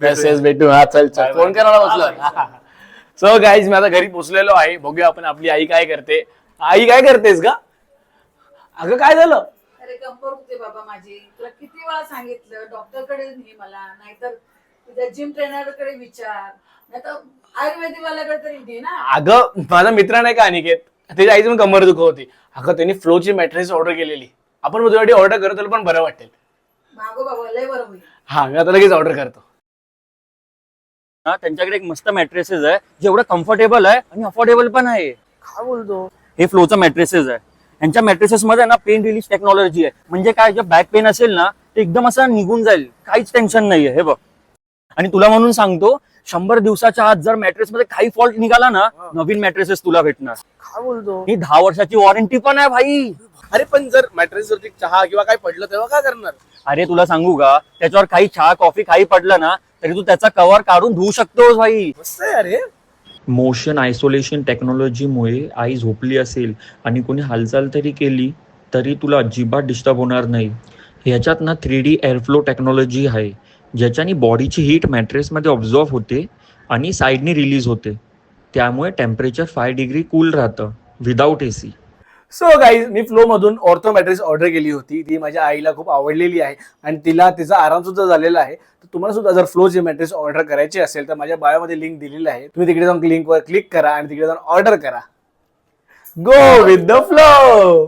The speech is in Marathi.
मेसेज भेटू. हा चल चल फोन करायला बसलो. सो गाईज मी आता घरी पोचलेलो आहे. बघूया आपण आपली आई काय करते. आई काय करतेस का? अगं काय झालं? अरे कंबर होते बाबा माझी. तुला किती वेळा सांगितलं डॉक्टरकडे ने मला, नाहीतर तुझ्या जिम ट्रेनरकडे विचार, नाहीतर आयुर्वेदिकवाल्याकडे तरी दे ना. अगं माझा मित्र नाही का अनिकेत, त्याची आईची पण कंबर दुखत होती. अगं त्यांनी फ्लोची मॅट्रेस ऑर्डर केलेली. आपण उद्यासाठी ऑर्डर करतो तर पण बरं वाटेल. मागो बाबा लय बरं होईल. हा मी आता लगेच ऑर्डर करतो. त्यांच्याकडे एक मस्त मॅट्रेसेस आहे, जेवढं कम्फर्टेबल आहे आणि अफोर्डेबल पण आहे. काय बोलतो? हे फ्लोचं मॅट्रेसेस आहे. यांच्या मॅट्रेसेस मध्ये ना पेन रिलीज टेक्नॉलॉजी आहे. म्हणजे काय, जर बॅक पेन असेल ना ते एकदम असं निघून जाईल, काहीच टेन्शन नाहीये. हे बघ, आणि तुला म्हणून सांगतो 100 दिवसाच्या आत जर मॅट्रेस मध्ये काही फॉल्ट निघाला ना, नवीन मॅट्रेसेस तुला भेटणार. काय बोलतो? ही 10 वर्षाची वॉरंटी पण आहे भाई. अरे पण जर मॅट्रेस वरती चहा किंवा काय पडलं तेव्हा काय करणार? अरे तुला सांगू का, त्याच्यावर काही चहा कॉफी काही पडलं ना तरी तू त्याचा कव्हर काढून धुवू शकतोस भाई. मस्त आहे अरे. मोशन आयसोलेशन टेक्नॉलॉजीमुळे आई झोपली असेल आणि कोणी हालचाल तरी केली तरी तुला अजिबात डिस्टर्ब होणार नाही. ह्याच्यात ना 3D एअरफ्लो टेक्नॉलॉजी आहे, ज्याच्याने बॉडीची हीट मॅट्रेसमध्ये ऑब्झॉर्व होते आणि साईडनी रिलीज होते. त्यामुळे टेम्परेचर 5 डिग्री कूल राहतं विदाऊट AC. सो गाईज मी फ्लो मधून ऑर्थो मॅट्रेस ऑर्डर केली होती. ती माझ्या आईला खूप आवडलेली आहे आणि तिला तिचा आराम सुद्धा झालेला आहे. तर तुम्हाला सुद्धा जर फ्लोचे मॅट्रेस ऑर्डर करायची असेल तर माझ्या बायोमध्ये लिंक दिलेली आहे. तुम्ही तिकडे जाऊन लिंकवर क्लिक करा आणि तिकडे जाऊन ऑर्डर करा. Go with the flow.